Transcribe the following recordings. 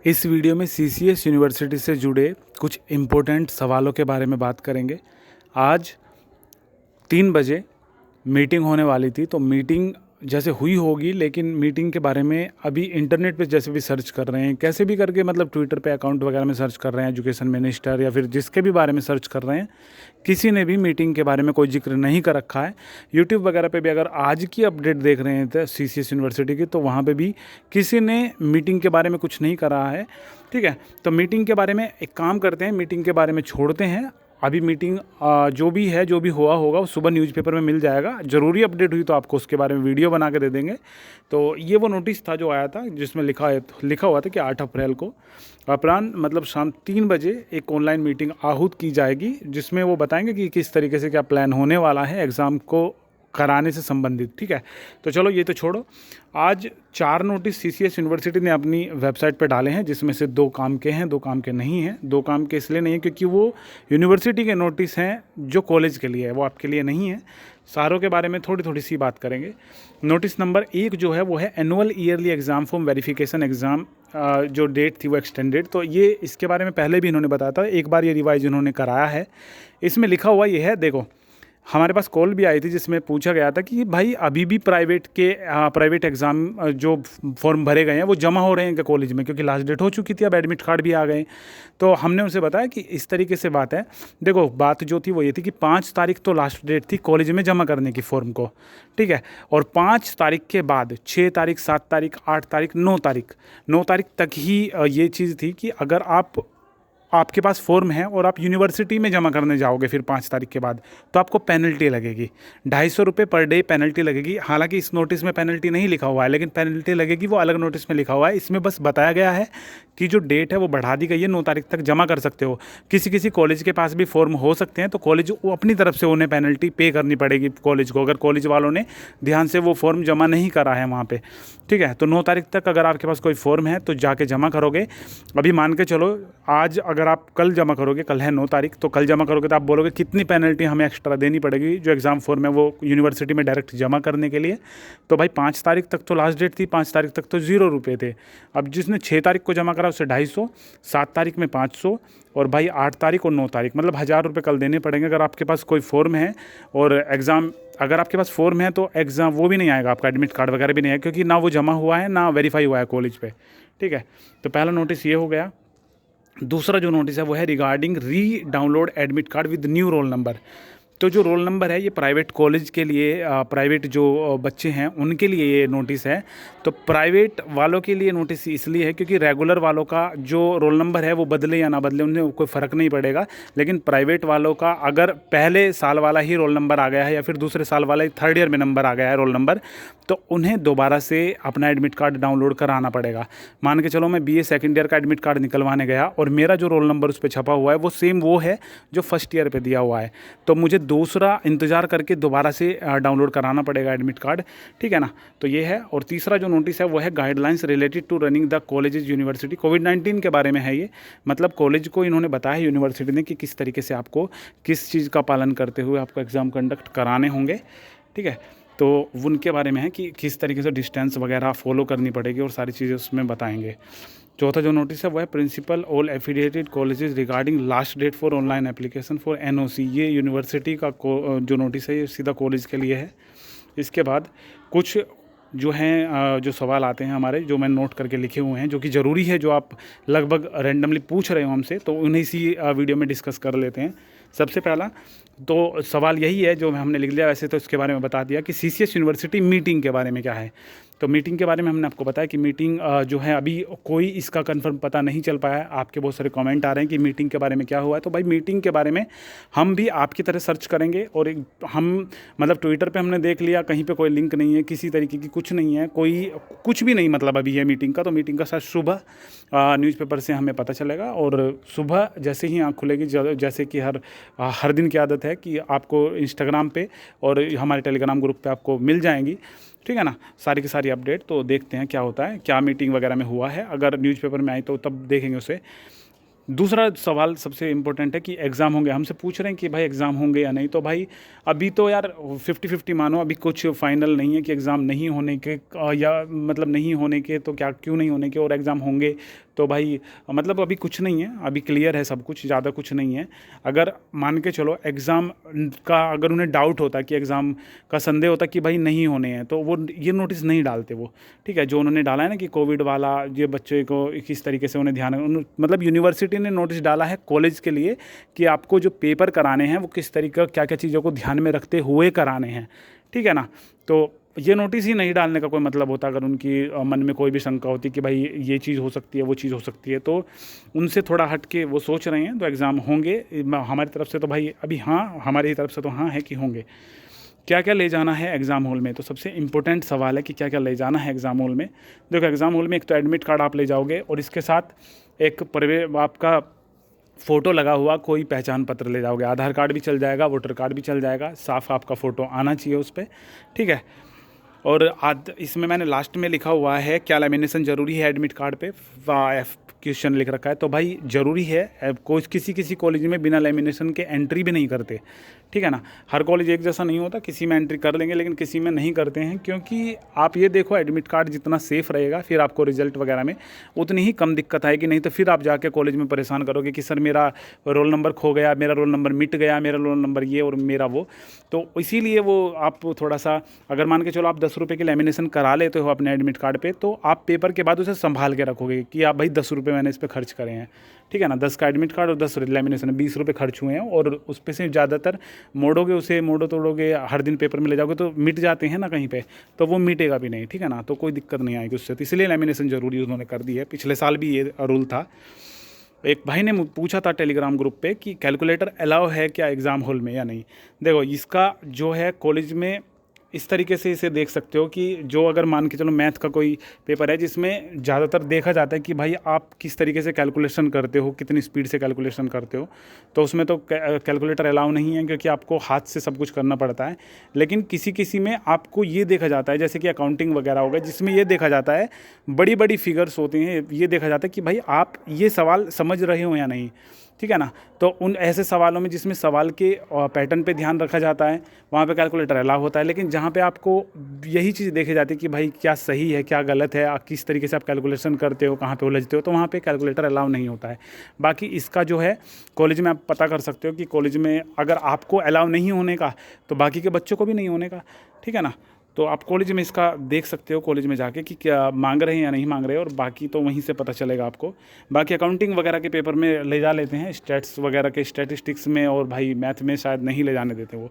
इस वीडियो में CCS university से जुड़े कुछ इम्पोर्टेंट सवालों के बारे में बात करेंगे। आज 3 बजे मीटिंग होने वाली थी, तो मीटिंग जैसे हुई होगी, लेकिन मीटिंग के बारे में अभी इंटरनेट पे जैसे भी सर्च कर रहे हैं, कैसे भी करके मतलब ट्विटर पे अकाउंट वगैरह में सर्च कर रहे हैं, एजुकेशन मिनिस्टर या फिर जिसके भी बारे में सर्च कर रहे हैं, किसी ने भी मीटिंग के बारे में कोई जिक्र नहीं कर रखा है। यूट्यूब वगैरह पे भी अगर आज की अपडेट देख रहे हैं तो सीसीएस यूनिवर्सिटी की, तो वहाँ पे भी किसी ने मीटिंग के बारे में कुछ नहीं करा है। ठीक है, तो मीटिंग के बारे में एक काम करते हैं, मीटिंग के बारे में छोड़ते हैं। अभी मीटिंग जो भी है, जो भी हुआ होगा वो सुबह न्यूज़पेपर में मिल जाएगा। ज़रूरी अपडेट हुई तो आपको उसके बारे में वीडियो बना के दे देंगे। तो ये वो नोटिस था जो आया था, जिसमें लिखा हुआ था कि 8 अप्रैल को अपराह्न मतलब शाम 3 बजे एक ऑनलाइन मीटिंग आहूत की जाएगी, जिसमें वो बताएंगे कि किस तरीके से क्या प्लान होने वाला है एग्ज़ाम को कराने से संबंधित। ठीक है, तो चलो ये तो छोड़ो। आज 4 नोटिस सीसीएस यूनिवर्सिटी ने अपनी वेबसाइट पर डाले हैं, जिसमें से 2 काम के हैं, 2 काम के नहीं हैं। 2 काम के इसलिए नहीं है क्योंकि वो यूनिवर्सिटी के नोटिस हैं जो कॉलेज के लिए है, वो आपके लिए नहीं है। सारों के बारे में थोड़ी थोड़ी सी बात करेंगे। नोटिस नंबर 1 जो है वो है annual yearly exam form verification exam, जो डेट थी वो एक्सटेंडेड। तो ये इसके बारे में पहले भी इन्होंने बताया था, एक बार ये रिवाइज इन्होंने कराया है। इसमें लिखा हुआ ये है, देखो हमारे पास कॉल भी आई थी जिसमें पूछा गया था कि भाई अभी भी प्राइवेट एग्ज़ाम जो फॉर्म भरे गए हैं वो जमा हो रहे हैं क्या कॉलेज में, क्योंकि लास्ट डेट हो चुकी थी, अब एडमिट कार्ड भी आ गए। तो हमने उनसे बताया कि इस तरीके से बात है। देखो बात जो थी वो ये थी कि 5 तारीख तो लास्ट डेट थी कॉलेज में जमा करने की फॉर्म को। ठीक है, और 5 तारीख के बाद 6 तारीख, 7 तारीख, 8 तारीख, 9 तारीख तक ही ये चीज़ थी कि अगर आपके पास फॉर्म है और आप यूनिवर्सिटी में जमा करने जाओगे फिर 5 तारीख के बाद, तो आपको पेनल्टी लगेगी, 250 रुपये पर डे पेनल्टी लगेगी। हालांकि इस नोटिस में पेनल्टी नहीं लिखा हुआ है, लेकिन पेनल्टी लगेगी वो अलग नोटिस में लिखा हुआ है। इसमें बस बताया गया है कि जो डेट है वो बढ़ा दी गई है, 9 तारीख तक जमा कर सकते हो। किसी कॉलेज के पास भी फॉर्म हो सकते हैं, तो कॉलेज वो अपनी तरफ से उन्हें पेनल्टी पे करनी पड़ेगी कॉलेज को, अगर कॉलेज वालों ने ध्यान से वो फॉर्म जमा नहीं करा है वहाँ पर। ठीक है, तो 9 तारीख तक अगर आपके पास कोई फॉर्म है तो जाके जमा करोगे। अभी मान के चलो आज अगर आप कल जमा करोगे, कल है 9 तारीख, तो कल जमा करोगे तो आप बोलोगे कितनी पेनल्टी हमें एक्स्ट्रा देनी पड़ेगी जो एग्ज़ाम फॉर्म है वो यूनिवर्सिटी में डायरेक्ट जमा करने के लिए। तो भाई 5 तारीख तक तो लास्ट डेट थी, 5 तारीख तक तो 0 रुपये थे। अब जिसने 6 तारीख को जमा करा उससे 250, 7 तारीख में 500, और भाई 8 तारीख और 9 तारीख मतलब 1000 रुपये कल देने पड़ेंगे। अगर आपके पास कोई फॉर्म है और एग्ज़ाम, अगर आपके पास फॉर्म है तो एग्ज़ाम वो भी नहीं आएगा, आपका एडमिट कार्ड वगैरह भी नहीं आएगा, क्योंकि ना वो जमा हुआ है ना वेरीफाई हुआ है कॉलेज पे। ठीक है, तो पहला नोटिस ये हो गया। दूसरा जो नोटिस है वो है रिगार्डिंग री download admit card with new roll number. तो जो रोल नंबर है ये प्राइवेट कॉलेज के लिए, प्राइवेट जो बच्चे हैं उनके लिए ये नोटिस है। तो प्राइवेट वालों के लिए नोटिस इसलिए है क्योंकि रेगुलर वालों का जो रोल नंबर है वो बदले या ना बदले उन्हें कोई फ़र्क नहीं पड़ेगा, लेकिन प्राइवेट वालों का अगर पहले साल वाला ही रोल नंबर आ गया है या फिर दूसरे साल वाला ही 3rd ईयर में नंबर आ गया है रोल नंबर, तो उन्हें दोबारा से अपना एडमिट कार्ड डाउनलोड कराना पड़ेगा। मान के चलो मैं बीए 2nd ईयर का एडमिट कार्ड निकलवाने गया और मेरा जो रोल नंबर उस पर छपा हुआ है वो सेम वो है जो 1st ईयर पे दिया हुआ है, तो मुझे दूसरा इंतज़ार करके दोबारा से डाउनलोड कराना पड़ेगा एडमिट कार्ड। ठीक है ना, तो ये है। और तीसरा जो नोटिस है वो है guidelines related to running the colleges university. कोविड-19 के बारे में है ये, मतलब कॉलेज को इन्होंने बताया है यूनिवर्सिटी ने कि किस तरीके से आपको किस चीज़ का पालन करते हुए आपको एग्ज़ाम कंडक्ट कराने होंगे। ठीक है, तो उनके बारे में है कि किस तरीके से डिस्टेंस वगैरह फॉलो करनी पड़ेगी और सारी चीज़ें उसमें बताएंगे। चौथा जो नोटिस है वो है principal all affiliated colleges regarding last date for online application for NOC. ये यूनिवर्सिटी का जो नोटिस है ये सीधा कॉलेज के लिए है। इसके बाद कुछ जो हैं जो सवाल आते हैं हमारे, जो मैं नोट करके लिखे हुए हैं, जो कि ज़रूरी है, जो आप लगभग रैंडमली पूछ रहे हो हमसे, तो उन्हें इसी वीडियो में डिस्कस कर लेते हैं। सबसे पहला तो सवाल यही है जो हमने लिख लिया, वैसे तो इसके बारे में बता दिया कि सीसीएस यूनिवर्सिटी मीटिंग के बारे में क्या है। तो मीटिंग के बारे में हमने आपको बताया कि मीटिंग जो है अभी कोई इसका कंफर्म पता नहीं चल पाया है। आपके बहुत सारे कमेंट आ रहे हैं कि मीटिंग के बारे में क्या हुआ है, तो भाई मीटिंग के बारे में हम भी आपकी तरह सर्च करेंगे। और हम मतलब ट्विटर पे हमने देख लिया, कहीं पे कोई लिंक नहीं है, किसी तरीके की कुछ नहीं है, कोई कुछ भी नहीं मतलब अभी है मीटिंग का। तो मीटिंग का शायद सुबह न्यूज़पेपर से हमें पता चलेगा, और सुबह जैसे ही आँख खुलेगी, जैसे कि हर दिन की आदत है कि आपको इंस्टाग्राम पे और हमारे टेलीग्राम ग्रुप पे आपको मिल जाएंगी। ठीक है ना, सारी की सारी अपडेट। तो देखते हैं क्या होता है, क्या मीटिंग वगैरह में हुआ है, अगर न्यूज़पेपर में आई तो तब देखेंगे उसे। दूसरा सवाल सबसे इम्पोर्टेंट है कि एग्ज़ाम होंगे। हमसे पूछ रहे हैं कि भाई एग्ज़ाम होंगे या नहीं, तो भाई अभी तो यार 50-50 मानो, अभी कुछ फाइनल नहीं है कि एग्ज़ाम नहीं होने के या मतलब नहीं होने के, तो क्या क्यों नहीं होने के, और एग्ज़ाम होंगे तो भाई मतलब अभी कुछ नहीं है, अभी क्लियर है सब कुछ, ज़्यादा कुछ नहीं है। अगर मान के चलो एग्ज़ाम का अगर उन्हें डाउट होता कि एग्ज़ाम का संदेह होता कि भाई नहीं होने हैं, तो वो ये नोटिस नहीं डालते वो, ठीक है। जो उन्होंने डाला है ना कि कोविड वाला, ये बच्चे को किस तरीके से उन्हें ध्यान, मतलब यूनिवर्सिटी ने नोटिस डाला है कॉलेज के लिए कि आपको जो पेपर कराने हैं वो किस तरीके क्या क्या चीज़ों को ध्यान में रखते हुए कराने हैं, ठीक है ना। तो ये नोटिस ही नहीं डालने का कोई मतलब होता अगर उनकी मन में कोई भी शंका होती कि भाई ये चीज़ हो सकती है, वो चीज़ हो सकती है, तो उनसे थोड़ा हट के वो सोच रहे हैं। तो एग्ज़ाम होंगे हमारी तरफ से तो भाई अभी हाँ, हमारी तरफ से तो हाँ है कि होंगे। क्या क्या ले जाना है एग्ज़ाम हॉल में, तो सबसे इम्पोर्टेंट सवाल है कि क्या क्या ले जाना है एग्ज़ाम हॉल में। देखो एग्ज़ाम हॉल में एक तो एडमिट कार्ड आप ले जाओगे, और इसके साथ एक आपका फ़ोटो लगा हुआ कोई पहचान पत्र ले जाओगे। आधार कार्ड भी चल जाएगा, वोटर कार्ड भी चल जाएगा, साफ आपका फ़ोटो आना चाहिए उस पर, ठीक है। और इसमें मैंने लास्ट में लिखा हुआ है क्या लैमिनेशन ज़रूरी है एडमिट कार्ड पे, क्वेश्चन लिख रखा है, तो भाई ज़रूरी है। कोई किसी कॉलेज में बिना लैमिनेशन के एंट्री भी नहीं करते, ठीक है ना। हर कॉलेज एक जैसा नहीं होता, किसी में एंट्री कर लेंगे लेकिन किसी में नहीं करते हैं, क्योंकि आप ये देखो एडमिट कार्ड जितना सेफ़ रहेगा फिर आपको रिजल्ट वगैरह में उतनी ही कम दिक्कत आएगी। नहीं तो फिर आप जाके कॉलेज में परेशान करोगे कि सर मेरा रोल नंबर खो गया, मेरा रोल नंबर मिट गया, मेरा रोल नंबर ये और मेरा वो। तो इसीलिए वो आप थोड़ा सा, अगर मान के चलो आप 10 रुपये की लैमिनेशन करा लेते हो अपने एडमिट कार्ड पे, तो आप पेपर के बाद उसे संभाल के रखोगे कि आप भाई 10 रुपये मैंने इस पर खर्च करे हैं, ठीक है ना। 10 का एडमिट कार्ड और 10 लैमिनेशन, 20 रुपये खर्च हुए हैं, और उस पर से ज़्यादातर मोड़ोगे, उसे मोड़ो तोड़ोगे, हर दिन पेपर में ले जाओगे तो मिट जाते हैं ना कहीं पे, तो वो मिटेगा भी नहीं, ठीक है ना। तो कोई दिक्कत नहीं आएगी उससे, तो इसलिए लैमिनेशन ज़रूरी उन्होंने कर दी है। पिछले साल भी ये रूल था। एक भाई ने पूछा था टेलीग्राम ग्रुप पे कि कैलकुलेटर अलाउ है क्या एग्ज़ाम हॉल में या नहीं। देखो इसका जो है कॉलेज में इस तरीके से इसे देख सकते हो कि जो अगर मान के चलो मैथ का कोई पेपर है जिसमें ज़्यादातर देखा जाता है कि भाई आप किस तरीके से कैलकुलेशन करते हो, कितनी स्पीड से कैलकुलेशन करते हो, तो उसमें तो कैलकुलेटर अलाउ नहीं है क्योंकि आपको हाथ से सब कुछ करना पड़ता है। लेकिन किसी किसी में आपको ये देखा जाता है, जैसे कि अकाउंटिंग वगैरह होगा जिसमें ये देखा जाता है, बड़ी बड़ी फिगर्स होती हैं, ये देखा जाता है कि भाई आप ये सवाल समझ रहे हो या नहीं, ठीक है ना। तो उन ऐसे सवालों में जिसमें सवाल के पैटर्न पे ध्यान रखा जाता है वहाँ पे कैलकुलेटर अलाउ होता है। लेकिन जहाँ पे आपको यही चीज़ देखी जाती है कि भाई क्या सही है क्या गलत है, किस तरीके से आप कैलकुलेशन करते हो, कहाँ पे उलझते हो, तो वहाँ पे कैलकुलेटर अलाउ नहीं होता है। बाकी इसका जो है कॉलेज में आप पता कर सकते हो कि कॉलेज में अगर आपको अलाउ नहीं होने का तो बाकी के बच्चों को भी नहीं होने का, ठीक है ना। तो आप कॉलेज में इसका देख सकते हो, कॉलेज में जाके कि क्या मांग रहे हैं या नहीं मांग रहे, और बाकी तो वहीं से पता चलेगा आपको। बाकी अकाउंटिंग वगैरह के पेपर में ले जा लेते हैं, स्टैट्स वगैरह के स्टैटिस्टिक्स में, और भाई मैथ में शायद नहीं ले जाने देते वो,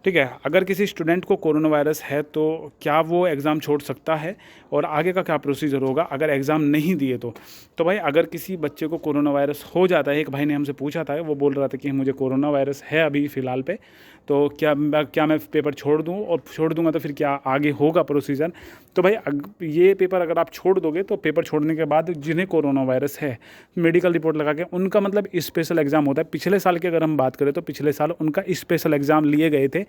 ठीक है। अगर किसी स्टूडेंट को कोरोना वायरस है तो क्या वो एग्ज़ाम छोड़ सकता है, और आगे का क्या प्रोसीजर होगा अगर एग्ज़ाम नहीं दिए तो भाई अगर किसी बच्चे को कोरोना वायरस हो जाता है, एक भाई ने हमसे पूछा था, वो बोल रहा था कि मुझे कोरोना वायरस है अभी फ़िलहाल पे, तो क्या मैं पेपर छोड़ दूँ, और छोड़ दूँगा तो फिर क्या आगे होगा प्रोसीजर। तो भाई ये पेपर अगर आप छोड़ दोगे तो पेपर छोड़ने के बाद जिन्हें कोरोना वायरस है मेडिकल रिपोर्ट लगा के उनका मतलब स्पेशल एग्ज़ाम होता है। पिछले साल की अगर हम बात करें तो पिछले साल उनका स्पेशल एग्ज़ाम लिए गए थे,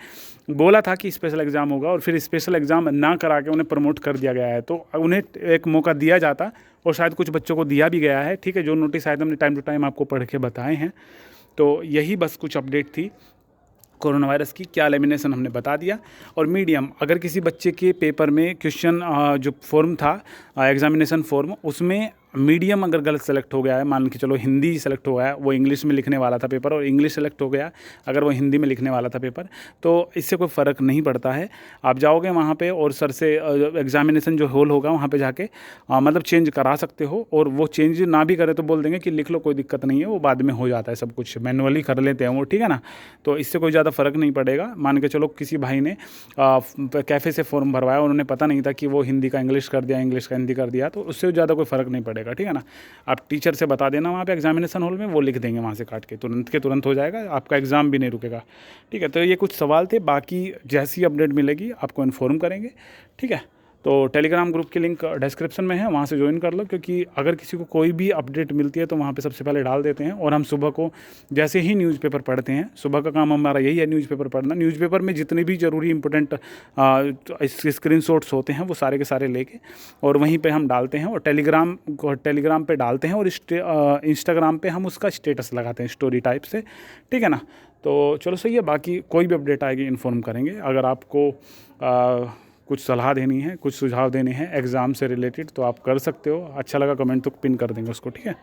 बोला था कि स्पेशल एग्ज़ाम होगा, और फिर स्पेशल एग्ज़ाम ना करा के उन्हें प्रमोट कर दिया गया है। तो उन्हें एक मौका दिया जाता, और शायद कुछ बच्चों को दिया भी गया है, ठीक है। जो नोटिस शायद हमने टाइम टू टाइम आपको पढ़ के बताए हैं। तो यही बस कुछ अपडेट थी कोरोना वायरस की। क्या लेमिनेशन हमने बता दिया। और मीडियम, अगर किसी बच्चे के पेपर में क्वेश्चन जो फॉर्म था एग्जामिनेशन फॉर्म, उसमें मीडियम अगर गलत सेलेक्ट हो गया है, मान के चलो हिंदी सेलेक्ट हो गया है, वो इंग्लिश में लिखने वाला था पेपर, और इंग्लिश सेलेक्ट हो गया अगर वो हिंदी में लिखने वाला था पेपर, तो इससे कोई फ़र्क नहीं पड़ता है। आप जाओगे वहाँ पे और सर से एग्जामिनेशन जो हॉल होगा वहाँ पे जाके मतलब चेंज करा सकते हो, और वो चेंज ना भी करे तो बोल देंगे कि लिख लो, कोई दिक्कत नहीं है, वो बाद में हो जाता है, सब कुछ मैनुअली कर लेते हैं वो, ठीक है ना। तो इससे कोई ज़्यादा फ़र्क नहीं पड़ेगा। मान के चलो किसी भाई ने कैफ़े से फॉर्म भरवाया, उन्होंने पता नहीं था कि वो हिंदी का इंग्लिश कर दिया, इंग्लिश का हिंदी कर दिया, तो उससे ज़्यादा कोई फ़र्क नहीं पड़ेगा, ठीक है ना। आप टीचर से बता देना वहाँ पे एग्जामिनेशन हॉल में, वो लिख देंगे वहाँ से काट के, तुरंत के तुरंत हो जाएगा, आपका एग्ज़ाम भी नहीं रुकेगा, ठीक है। तो ये कुछ सवाल थे, बाकी जैसी अपडेट मिलेगी आपको इन्फॉर्म करेंगे, ठीक है। तो टेलीग्राम ग्रुप की लिंक डिस्क्रिप्शन में है, वहाँ से ज्वाइन कर लो, क्योंकि अगर किसी को कोई भी अपडेट मिलती है तो वहाँ पे सबसे पहले डाल देते हैं। और हम सुबह को जैसे ही न्यूज़पेपर पढ़ते हैं, सुबह का काम हमारा यही है न्यूज़पेपर पढ़ना। न्यूज़पेपर में जितने भी ज़रूरी इंपॉर्टेंट स्क्रीनशॉट्स होते हैं वो सारे के सारे लेके और वहीं पे हम डालते हैं, और टेलीग्राम पे डालते हैं, और इंस्टाग्राम पे हम उसका स्टेटस लगाते हैं स्टोरी टाइप से, ठीक है ना। तो चलो सही है, बाकी कोई भी अपडेट आएगी इन्फॉर्म करेंगे। अगर आपको कुछ सलाह देनी है, कुछ सुझाव देने हैं एग्ज़ाम से रिलेटेड, तो आप कर सकते हो। अच्छा लगा कमेंट तो पिन कर देंगे उसको, ठीक है।